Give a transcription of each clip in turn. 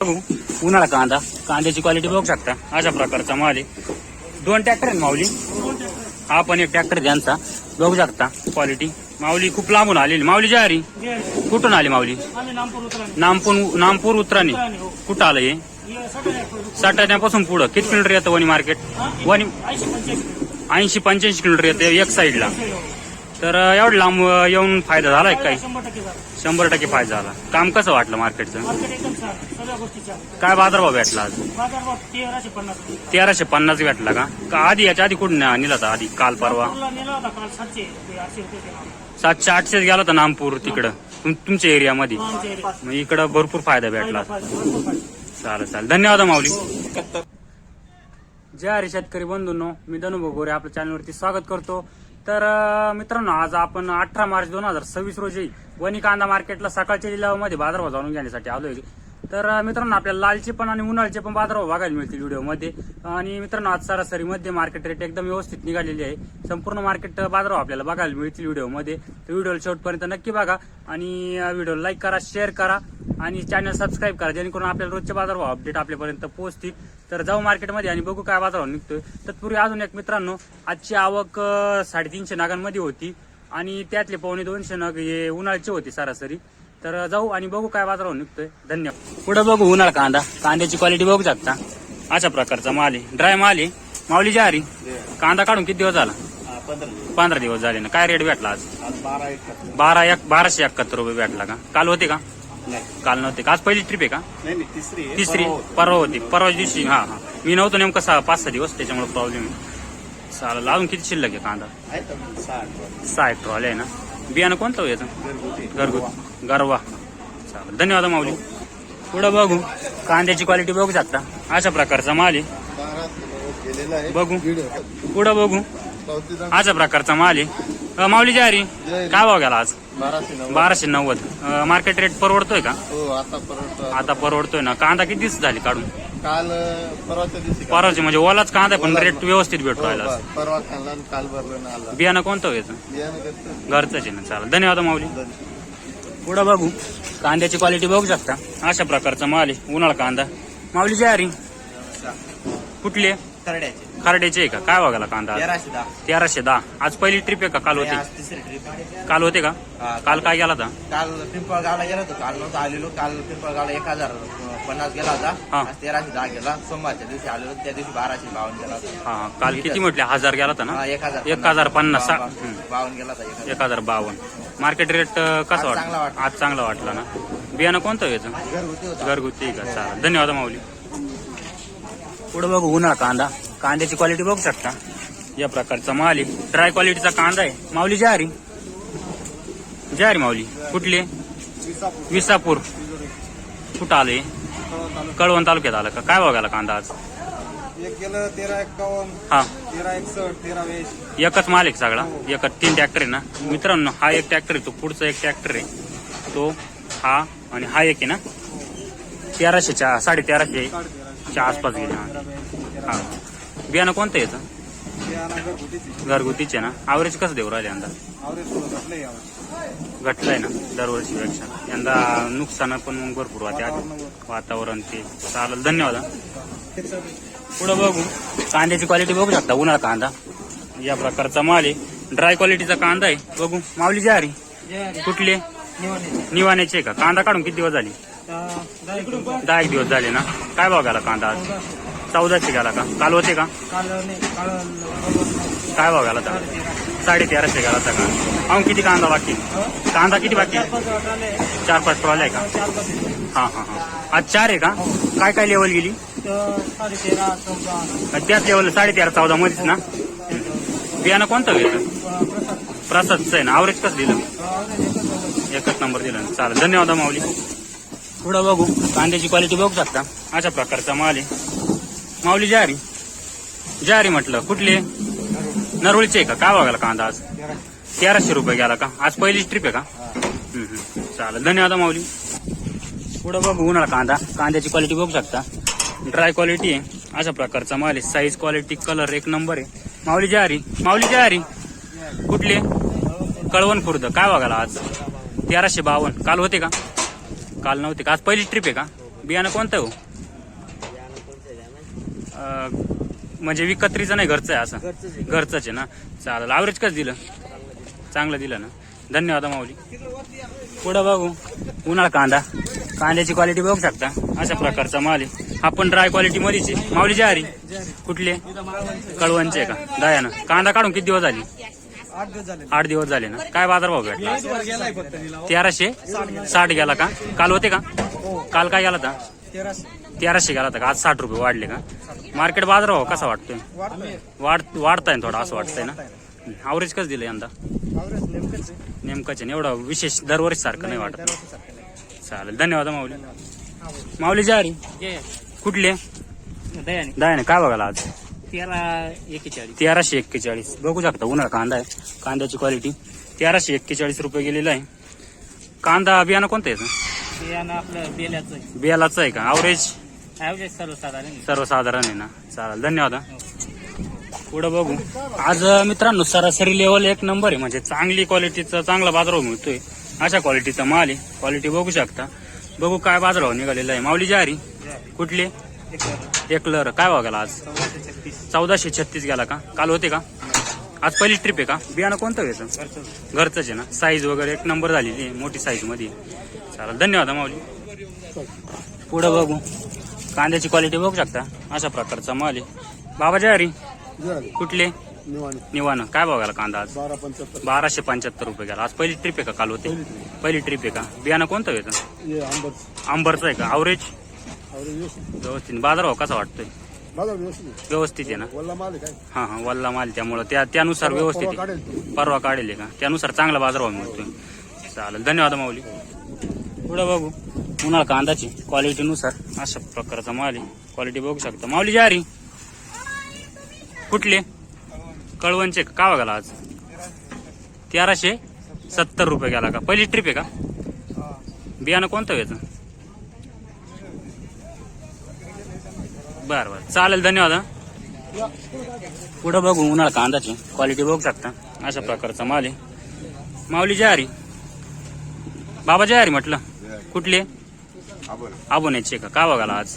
बघू उन्हाळा कांदा, कांद्याची क्वालिटी बघू शकता. अशा प्रकारचा माल आहे. 2 ट्रॅक्टर आहेत माऊली. हा पण एक ट्रॅक्टर त्यांचा बघू शकता क्वालिटी. माऊली खूप लांबून आलेली. माऊली जारी कुठून आली माऊली? नामपूर उतराणी. कुठं आलं हे? साठाण्यापासून पुढं किती किलोमीटर येतं वणी मार्केट? वणी 80-85 किलोमीटर येतं एक साईडला. तर एवढं लांब येऊन फायदा झालाय काही? 100% फायदा झाला. काम कसं वाटलं मार्केटचं? काय बाजारभाव भेटला आज? 1350 भेटला का आधी? याच्या आधी कुठून नेला होता? आधी काल परवा 700-800 गेला होता नामपूर तिकडं तुमच्या एरियामध्ये. मग इकडं भरपूर फायदा भेटला. चालेल धन्यवाद माऊली. जय हरी शेतकरी बंधूंनो, मी धनुभाऊ गोरे आपल्या चॅनलवरती स्वागत करतो. तर मित्रांनो, आज आपण 18 मार्च 2026 रोजी वणी कांदा मार्केटला सकाळच्या लिलावामध्ये बाजारभाव जाणून घेण्यासाठी आलोय. तर मित्रांनो, आपल्याला लालचे पण आणि उन्हाळ्याचे पण बाजारभाव बघायला मिळतील व्हिडिओमध्ये. आणि मित्रांनो, आज सरासरीमध्ये मार्केट रेट एकदम व्यवस्थित निघालेली आहे. संपूर्ण मार्केट बाजारभाव आपल्याला बघायला मिळतील व्हिडिओमध्ये. तर व्हिडिओला शेवटपर्यंत नक्की बघा आणि व्हिडिओला लाईक करा, शेअर करा आणि चॅनल सबस्क्राईब करा, जेणेकरून आपल्याला रोजचे बाजारभाव अपडेट आपल्यापर्यंत पोहोचतील. तर जाऊ मार्केटमध्ये आणि बघू काय बाजारभाव निघतोय. तत्पूर्वी अजून एक मित्रांनो, आजची आवक 350 नागांमध्ये होती आणि त्यातले 250 नग हे उन्हाळ्याचे होते सरासरी. तर जाऊ आणि बघू काय बाजारभाव निघतोय. धन्यवाद. पुढे बघू उन्हाळा कांदा. कांद्याची क्वालिटी बघू शकता. अशा प्रकारचा माल आहे. ड्राय माल आहे. माऊली जारी. कांदा काढून किती दिवस झाला? 15 दिवस झाले ना. काय रेट भेटला आज? 1271 रुपये भेटला का? काल होते का? काल नव्हते का? आज पहिली ट्रिप आहे का? तिसरी. परवा होती. परवा दिवशी. हा मी नव्हतो नेमकं 5-6 दिवस, त्याच्यामुळे प्रॉब्लेम आहे. चालेल. अजून किती शिल्लक आहे कांदा? 6 ट्रॉली आहे ना. बियाणं कोणतं याचं? घरगुती गरवा. चालेल धन्यवाद माऊली. पुढं बघू कांद्याची क्वालिटी बघू शकता. अशा प्रकारचा माल आहे. बघू पुढं बघू अशा प्रकारचा माल आहे. माऊली जारी काय भाव गेला आज? 1290. मार्केट रेट परवडतोय का? आता परवडतोय ना. कांदा किती दिवस झाली काढून? काल परवाचे म्हणजे ओलाच कांदा पण रेट व्यवस्थित भेटतो राहिला. परवा खाल्ला काल भरलं. बियाणं कोणतं याचं? घरचंच आहे ना. चालेल धन्यवाद माऊली. पुढं बघू कांद्याची क्वालिटी बघू शकता. अशा प्रकारचा माल आहे. उन्हाळा कांदा. माऊली जारी कुठली? खरड्याचे आहे का? काय बघायला कांदा? 1310. आज पहिली ट्रिप आहे का? काल होते? काल होते का? काल काय गेला होता? काल पिंपळगावला गेला होतो. काल नव्हतं आलेलो. काल पिंपळगावला 1050 गेला होता. 1310 गेला. सोमवारच्या दिवशी आलेलो, त्या दिवशी 1252 गेला होता. हा काल किती म्हटले? 1000 गेला होता ना? 1050. 52 गेला होता. 1052. मार्केट रेट कसा वाटला? आज चांगला वाटला ना. बियाणं कोणतं याचं? घरगुती का? चालेल धन्यवाद माऊली. पुढे बघू उन्हाळा कांदा. कांद्याची क्वालिटी बघू शकता. या प्रकारचा माल आहे. ड्राय क्वालिटीचा कांदा आहे. माऊली जारी माऊली कुठली? विसापूर. कुठं आले? कळवण तालुक्यात आलं का? काय बघायला कांदा आज? 1351. हा 1361. 1320. एकच माल आहे सगळा? एकच 3 ट्रॅक्टर आहे ना मित्रांनो. हा एक ट्रॅक्टर आहे. तो पुढचा एक ट्रॅक्टर आहे. तो हा आणि हा एक आहे ना. 1300च्या 1350च्या आसपास गेले. हा बियाणं कोणतं याचं? घरगुतीचे ना. ॲव्हरेज कसं देऊ राहिले यंदा? घटलंय ना दरवर्षीपेक्षा. यंदा नुकसान पण भरपूर होते वातावरण ते. चालेल धन्यवाद. पुढं बघू कांद्याची क्वालिटी बघू शकता. उन्हाळा कांदा या प्रकारचा माल आहे. ड्राय क्वालिटीचा कांदा आहे. बघू माऊली जारी कुठली? निवाण्याचे का? कांदा काढून किती दिवस झाले? 10 दिवस झाले ना. काय भाव गेला कांदा आज? 1400 गेला का? काल होते का? काय भाव गेला? 1350 गेला होता का? अहो किती कांदा बाकी? कांदा किती बाकी? 4-5 ट्रॉली आहे का? हा आज 4 आहे का? काय लेवल गेली? त्याच लेवल 13-14 मध्येच ना. बियाणं कोणतं घ्यायचं? प्रसादचं आहे ना. ॲव्हरेज कसं दिलं? एकच नंबर दिला. चालेल धन्यवाद माऊली. पुढं बघू कांद्याची क्वालिटी बघू शकता. अशा प्रकारचा माल आहे. माऊली जारी म्हटलं कुठली? नरोळीचे आहे का? काय बघायला कांदा आज? 1300 रुपये गेला का? आज पहिलीच ट्रिप आहे का? चालेल धन्यवाद माऊली. पुढं बघू उन्हाळा कांदा. कांद्याची क्वालिटी बघू शकता. ड्राय क्वालिटी आहे. अशा प्रकारचा माल आहे. साईज क्वालिटी कलर एक नंबर आहे. माऊली जारी कुठली? कळवण खुर्द. काय बघायला आज? 1352. काल होते का? काल नव्हते का? आज पहिली ट्रिप आहे का? बियाणं कोणतं आहे हो? म्हणजे विकत्रीचं नाही, घरचं आहे असं? घरचंच आहे ना. चालेल. ॲव्हरेज कसं दिलं? चांगलं दिलं ना. धन्यवाद माऊली. पुढं बघू उन्हाळा कांदा. कांद्याची क्वालिटी बघू शकता, अशा प्रकारचा माल आहे. हा पण ड्राय क्वालिटी मध्येच आहे. माऊली ज्वारी कुठले? कळवणचे का? दयानं. कांदा काढून किती दिवस झाले? 8 दिवस झाले ना. काय बाजारभाव भेटला? 1360 गेला का? काल होते का? काल काय गेला होता? 1300 गेला होता का? आज 60 रुपये वाढले का? मार्केट बाजारभाव कसा वाटतोय? वाढताय ना थोडा, असं वाटतंय ना. ॲव्हरेज कसं दिलं यंदा? नेमकंच आहे, एवढं विशेष दरवर्षी सारखं नाही वाटत. चालेल. धन्यवाद माऊली. माऊली ज्वारी कुठले? दयाने. काय बघायला आज? 1341. बघू शकता उन्हाळा कांदा आहे. कांद्याची क्वालिटी 1341 रुपये गेलेला आहे. कांदा बियाणं कोणतं आहे? बियाणं आपलं बेलाचं आहे का? ॲव्हरेज सर्वसाधारण आहे ना. चालेल. धन्यवाद. पुढं बघू. आज मित्रांनो सरासरी लेवल 1 नंबर आहे, म्हणजे चांगली क्वालिटीचा चांगला बाजारभाव मिळतोय. अशा क्वालिटीचा माल आहे. क्वालिटी बघू शकता. बघू काय बाजारभाव निघालेला आहे. माऊली ज्वारी कुठली? एकलर. काय भाव गेला आज? 1436 गेला का? काल होते का? आज पहिली ट्रिप आहे का? बियाणं कोणतं घ्यायचं? घरचंच आहे ना. साईज वगैरे 1 नंबर झालेली आहे, मोठी साईज मध्ये. चालेल. धन्यवाद माऊली. पुढं बघू. कांद्याची क्वालिटी बघू शकता, अशा प्रकारचा माल आहे. बाबा ज्वारी कुठले? निवानं. काय भाव गेला कांदा आज? 1275 रुपये गेला. आज पहिली ट्रिप आहे का? काल होते? पहिली ट्रिप आहे का? बियाणं कोणतं घ्यायचं? आंबरचं आहे का? ॲव्हरेज व्यवस्थित. बाजारभाव कसा वाटतोय? व्यवस्थित आहे ना. हा हा, वल्ला माल, त्यामुळं त्यानुसार व्यवस्थित आहे. परवा काढेल का? त्यानुसार चांगला बाजारभाव मिळतोय. चालेल. धन्यवाद माऊली. पुढं बघू. उन्हाळा कांदाची क्वालिटीनुसार अशा प्रकारचा माल आहे. क्वालिटी बघू शकता. माऊली ज्वारी कुठले? कळवणचे का? काय बघायला आज? 1370 रुपये गेला का? पहिली ट्रिप आहे का? बियाणं कोणतं घ्यायचं? बरं बरं. चालेल. धन्यवाद. पुढं बघू. उन्हाळा कांदाची क्वालिटी बघू शकता, अशा प्रकारचा माल आहे. माऊली ज्वारी. बाबा ज्वारी म्हटलं कुठले? आबोनेचे का? काय बघायला आज?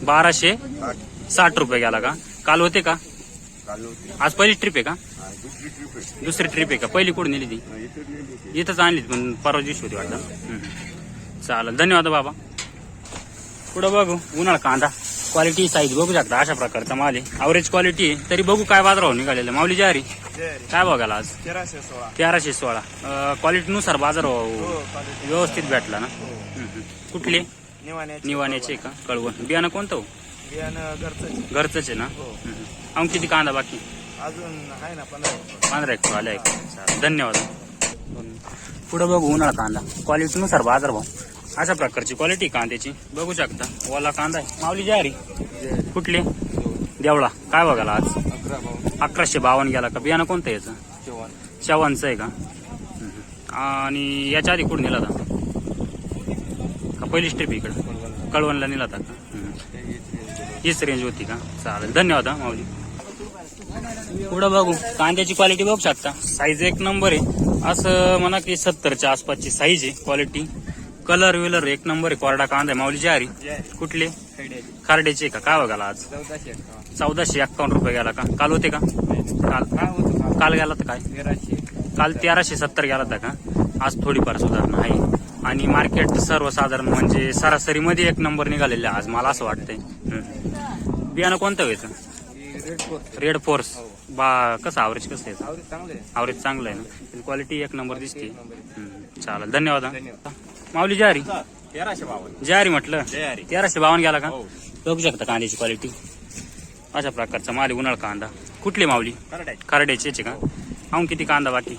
1260 रुपये गेला का? काल होते का? आज पहिली ट्रिप आहे का? दुसरी ट्रिप आहे का? पहिली कुठे नेली ती? इथंच आणली, पण परवा दिवशी होती वाटतं. चालेल. धन्यवाद बाबा. पुढं बघू. उन्हाळा कांदा क्वालिटी साईज बघू शकता, अशा प्रकारचा माल आहे. ॲव्हरेज क्वालिटी आहे. तरी बघू काय बाजारभाव निघालेला. माऊली ज्वारी काय बघायला आज? 1316. क्वालिटीनुसार बाजारभाव व्यवस्थित भेटला ना. कुठले? निवाण्याचे का? कळवण. बियाणं कोणतं हो? घरचंच आहे ना. अजून किती कांदा बाकी? अजून आहे ना 15 हेक्टर आले आहे. धन्यवाद. पुढं बघू. उन्हाळा कांदा क्वालिटीनुसार बाजारभाव, अशा प्रकारची क्वालिटी कांद्याची बघू शकता. वाला कांदा आहे. माऊली ज्वारी कुठले? देवळा. काय बघायला आज? 1152 गेला का? बियाणं कोणतं याचं? चव्हाणचं आहे का? आणि याच्या आधी कुठं नेला होता का? पहिली स्टेप इकडं कळवणला नेला होता का? हीच रेंज होती का? चालेल. धन्यवाद माऊली. पुढं बघू. कांद्याची क्वालिटी बघू शकता. साईज 1 नंबर आहे. असं म्हणा की 70च्या आसपासची साईज आहे. क्वालिटी कलर विलर 1 नंबर आहे. कोरडा कांदा आहे. माऊली ज्वारी कुठले? खारडेचे का? काय बघायला आज? 1451 रुपये गेला का? काल होते का? काल गेला तर काय? काल 1370 गेला होता का? आज थोडीफार सुधारणा आहे. आणि मार्केट सर्वसाधारण म्हणजे सरासरी मध्ये 1 नंबर निघालेले आज, मला असं वाटतंय. बियाणं कोणतं घ्यायचं? Red force. कसं ॲव्हरेज कसं आहे? ॲव्हरेज चांगलं आहे ना. क्वालिटी 1 नंबर दिसते. चालेल. धन्यवाद. माऊली ज्वारी ज्वारी म्हटलं 1352 गेला का? बघू शकता कांद्याची क्वालिटी, अशा प्रकारचा माल. उन्हाळा कांदा कुठली? माऊली खरड्याचे का? अजून किती कांदा बाकी?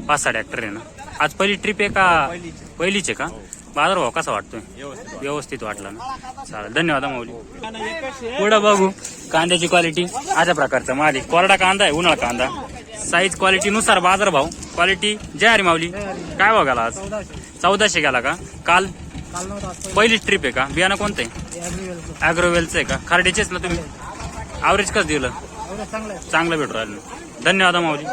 5-6 हेक्टर आहे ना. आज पहिली ट्रिप आहे का? पहिलीच आहे का? बाजारभाव कसा वाटतोय? व्यवस्थित वाटला ना. चालेल. धन्यवाद माऊली. पुढं बघू. कांद्याची क्वालिटी अशा प्रकारचा माल आहे. कोरडा कांदा आहे. उन्हाळा कांदा. साईज क्वालिटीनुसार बाजारभाव. क्वालिटी ज्वारी माऊली काय बघायला आज? 1400 गेला का? काल पहिली ट्रिप आहे का? बियाणं कोणतं आहे? ॲग्रोवेलचं आहे का? खारडीचेच ना तुम्ही? ॲव्हरेज कसं दिलं? चांगलं भेटू राहिलं. धन्यवाद माऊली.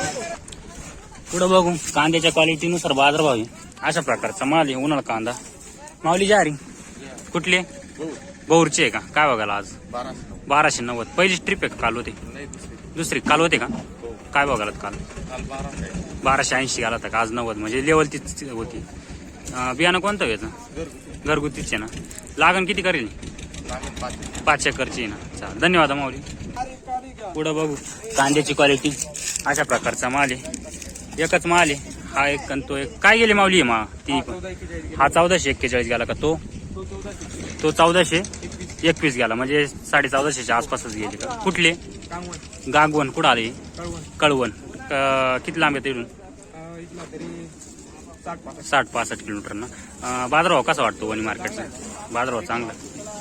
पुढं बघू. कांद्याच्या क्वालिटीनुसार बाजारभाव आहे. अशा प्रकारचा माल आहे. उन्हाळा कांदा माऊली जारी कुठले गौरचे आहे का? काय बघायला आज? 1290. पहिलीच ट्रिप आहे का? काल होते दुसरी काल होते का? काय बघायला काल? 1280 गेला होता का? आज 90 म्हणजे लेवल तीच होती. बियाणं कोणतं घ्यायचं? घरगुतीच आहे ना. लागण किती करेल? 5 एकरची आहे ना. चालेल, धन्यवाद माऊली. पुढं बघू कांद्याची क्वालिटी. अशा प्रकारचा माल आहे. एकच माल आहे हा एक आणि तो एक. काय गेली माऊली आहे ती पण? हा 1441 गेला का? तो 1421 गेला म्हणजे 1450च्या आसपासच गेली का? कुठले? गागवण. कुठं आले? कळवण. किती लांब येते इथून? 60-65 किलोमीटर ना. बाजारभाव कसा वाटतो वणी मार्केटचा? बाजारभाव चांगला,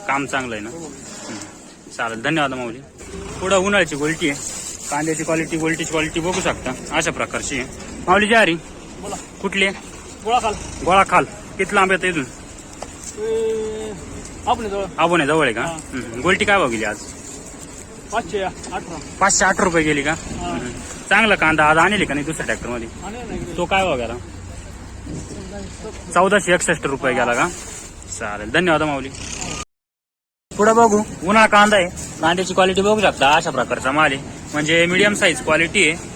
काम चांगलं आहे ना. चालेल, धन्यवाद माऊली. पुढं उन्हाळ्याची गोल्टी आहे. कांद्याची क्वालिटी गोल्टीची क्वालिटी बघू शकता अशा प्रकारची आहे. माऊली जारी कुठली? गोळाखाल. किती लांब येतं इथून? आपण जवळ आहे का? गोल्टी काय भाव गेली आज? 508 रुपये गेली का? चांगला कांदा आज आणले का नाही दुसऱ्या ट्रॅक्टर मध्ये? तो काय भाव गेला? 1461 रुपये गेला का? चालेल, धन्यवाद माऊली. पुढे बघू उन्हाळा कांदा आहे. कांद्याची क्वालिटी बघू शकता अशा प्रकारचा माल आहे म्हणजे मीडियम साईज क्वालिटी आहे.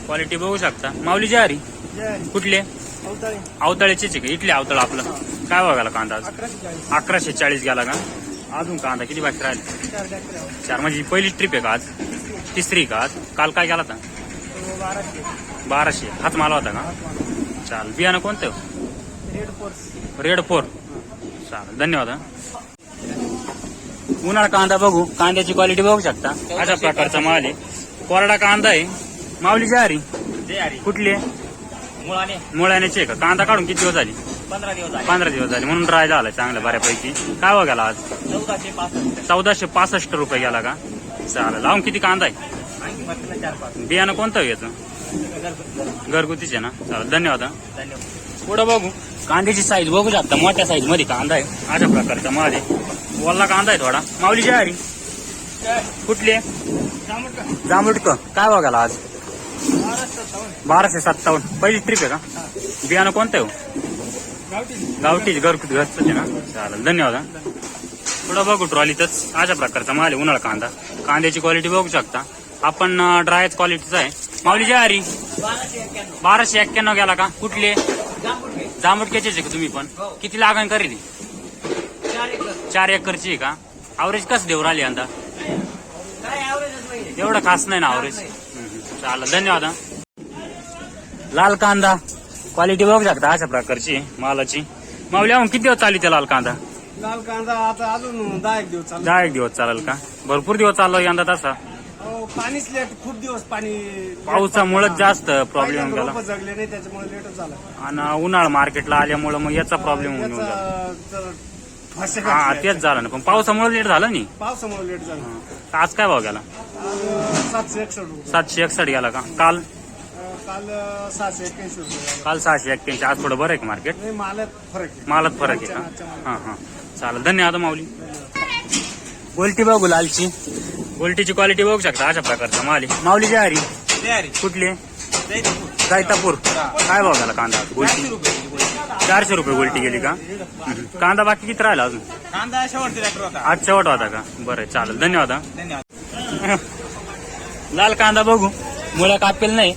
क्वालिटी बघू शकता. माऊली जारी कुठले? अवताळ्याचेच आहे का? इथले अवताळ आपलं. काय बघायला कांदा आज? 1140 गेला का? अजून कांदा किती बाकी राहिले? 4 म्हणजे पहिली ट्रिप आहे का आज? तिसरी का आज? काल काय गेला होता? 1200. हाच माल होता का? चाल, बियाणं कोणतं? रेड 4. चालेल, धन्यवाद. उन्हाळा कांदा बघू. कांद्याची क्वालिटी बघू शकता अशा प्रकारचा माल आहे. कोरडा कांदा आहे. माऊली जारी कुठली? मुळाण्याची आहे का? कांदा काढून किती दिवस झाली? 15 दिवस झाले म्हणून ड्राय झालाय चांगला बऱ्यापैकी. काय बघायला आज? 1465 रुपये गेला का? चालेल, लावून किती कांदा आहे? बियाणं कोणतं याचं? घरगुतीचे ना. चालेल, धन्यवाद. पुढं बघू कांद्याची साईज बघू शकता. मोठ्या साईज मध्ये कांदा आहे अशा प्रकारचा माल आहे. वल्ला कांदा आहे थोडा. माऊली जारी कुठली? जांभुटक. काय बघायला आज? 1257. पहिली ट्रिप आहे का? बियाणं कोणतं आहे? गावठीच घरगुती घरच आहे ना. चालेल, धन्यवाद. पुढं बघू ट्रॉलीतच अशा प्रकारचा माल आहे उन्हाळा कांदा. कांद्याची क्वालिटी बघू शकता आपण. ड्रायच क्वालिटीचा आहे. माऊली जारी 1291 गेला का? कुठले? जांभुटक्याचेच आहे का तुम्ही पण? किती लागण करेल? 4 एकरची आहे का? अवरेज कसं देऊ राहिली यंदा? एवढं खास नाही ना अवरेज. चालेल, धन्यवाद. लाल कांदा क्वालिटी बघू शकता अशा प्रकारची मालाची. माऊली आहोत किती दिवस चालू ते लाल कांदा? लाल कांदा आता अजून 10 दिवस चालू. 10 दिवस चालेल का? भरपूर दिवस चाललो यंदा तसा. पाणीच लेट. खूप दिवस पाणी. पावसामुळे जास्त प्रॉब्लेम गेला रोपं जगले नाही त्याच्यामुळे लेटच झाला. आणि उन्हाळा मार्केटला आल्यामुळे मग याचा प्रॉब्लेम होऊन गेला. हा तेच झालं ना. पण पावसामुळे लेट झालं नाही. पावसामुळे लेट झाला. आज काय भाव गेला? 761 रुपये. 761 गेला का? काल? काल 681 रुपये. काल 681. आज थोडं बरं आहे का मार्केट? नाही, मालात फरक आहे. मालात फरक आहे का? हा. चालेल, धन्यवाद माऊली. गोल्टी बघू लालची. गोल्टीची क्वालिटी बघू शकता अशा प्रकारचा माल आहे. माऊली जारी कुठली? जैतापूर. काय भाव झाला कांदा? गोल्टी 400 रुपये गोल्टी गेली का? कांदा बाकी किती राहिला अजून? कांदा शेवट आज शेवट होता का? बरं, चालेल, धन्यवाद. लाल कांदा बघू. मुळ्या कापेल नाही.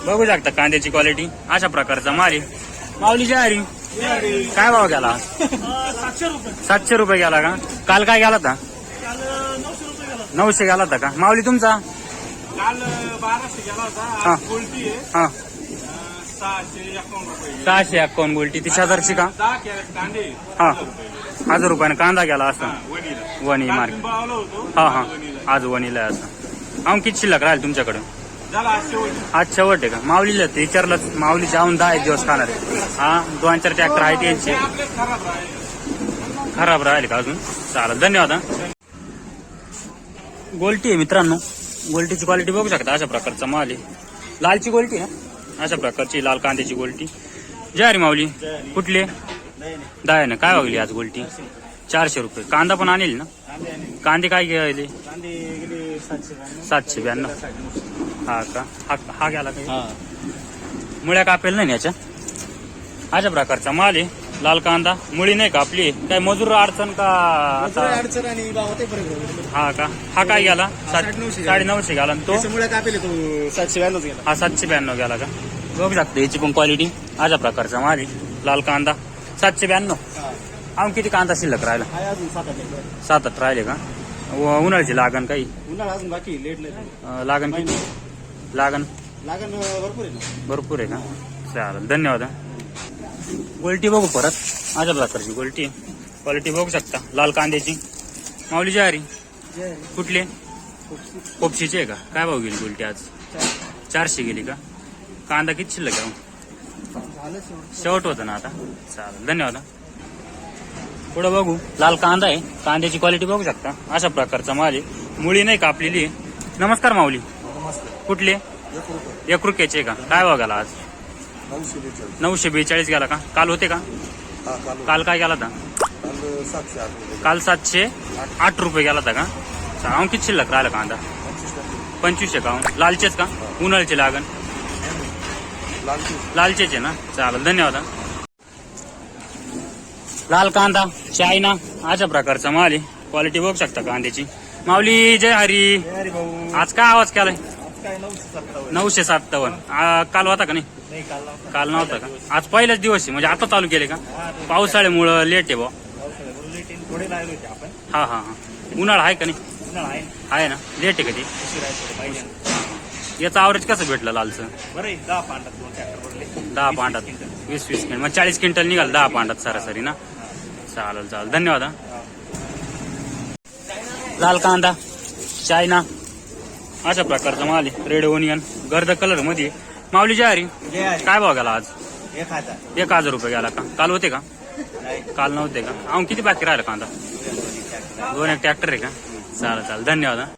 बघू शकता कांद्याची क्वालिटी अशा प्रकारचा माल आहे. माऊली जारी काय भाव गेला? 700 रुपये गेला का? काल काय गेला होता? 900 गेला होता का? माऊली तुमचा? काल 1200 गेला हा. होता. गोल्टी आहे हा 651 रुपये. 651 गोल्टी. ती शेजारची का? 10 कॅरेट कांदे. हा 1000 रुपयाने कांदा गेला असा वणीला. वणी मार्केट. लिंबावलं होतो. हा आज वणीला आहे असं. अहो किती शिल्लक राहील तुमच्याकडे? झाला आज शेवट. आज शेवट आहे का? माऊलीला ते विचारलं. माऊली जाऊन 10 दिवस खाणार आहे. हा 2-4 ट्रॅक्टर आहेत यांचे. आपले खराब आहे. खराब राहील का अजून? चालेल, धन्यवाद. गोल्टी आहे मित्रांनो. गोल्टीची क्वालिटी बघू शकता अशा प्रकारचा माल आहे. लालची गोल्टी ना अशा प्रकारची लाल कांद्याची गोल्टी. जय रे माऊली कुठले? ना काय वागली आज गोल्टी? 400 रुपये. कांदा पण आणेल ना? कांदे काय गेले? 792. हा का? हा गेला का? मुळ्या कापेल नाही याच्या अशा प्रकारचा माल आहे. लाल कांदा मुळी नाही का आपली काय मजूर अडचण का आता अडचण आणि गावात फरक हा का हा काय गेला 950 950 गेला आणि तो त्याच्यामुळे कापेल तो 792 गेला. हा 792 गेला का बघू शकता याची पण क्वालिटी अशा प्रकारचा माझी लाल कांदा 792 हा. अजून किती कांदा शिल्लक राहिला आहे अजून 7-8 7 राहिले का उन्हाळ्याची लागण काही उन्हाळा अजून बाकी लेट नाही लागण किती लागण लागण भरपूर आहे ना. भरपूर आहे का चालेल धन्यवाद हा. गोल्टी बघू परत अशा प्रकारची गोल्टी क्वालिटी बघू शकता लाल कांद्याची माऊली ज्वारी कुठले कोपशीची आहे का काय भाव गेली गोल्टी आज 400 गेली का कांदा किती शिल्लक आहे शेवट होतं ना आता चालेल धन्यवाद हा. पुढं बघू लाल कांदा आहे कांद्याची क्वालिटी बघू शकता अशा प्रकारचा माल आहे मुळी नाही कापलेली आहे. नमस्कार माऊली कुठले एकरुक्याचे का काय भाव गेला आज 942 गेला का काल होते का काल काय गेला होता काल 708 रुपये गेला होता का चांग किती शिल्लक राहिला कांदा 25 का लालचेच का उन्हाळ्याचे लागण लालचेच आहे ना चालेल धन्यवाद हा. लाल कांदा चायना अशा प्रकारचा माल आहे क्वालिटी बघू शकता कांद्याची माऊली जय हरी अरे भाऊ आज काय आवाज केलाय काय 957 957 काल होता का नाही नाही काल नव्हता. काल नव्हता का आज पहिलाच दिवस आहे म्हणजे आता चालू केले का पावसाळ्यामुळं लेट आहे बा थोडे लागले होते आपण हा हा हा उन्हाळा आहे का नाही उन्हाळा आहे आहे ना लेट आहे का ते उशीर आहे थोडं पाहिजे याचं आवरेज कसं भेटलं लालचं बरं आहे 10 पांडात 2 ट्रॅक्टर भरले 10 पांडात 20 क्विंटल मग 40 क्विंटल निघाल 10 पांडात सरासरी ना चालेल चालेल धन्यवाद हा. लाल कांदा चायना अशा प्रकारचा माल आहे रेड ओनियन गर्द कलर मध्ये आहे. माऊली ज्वारी काय भाव गेला आज 1000 रुपये गेला का काल होते का काल नव्हते का अहो किती बाकी राहिला कांदा 2 एक ट्रॅक्टर आहे का चालेल चालेल धन्यवाद हा.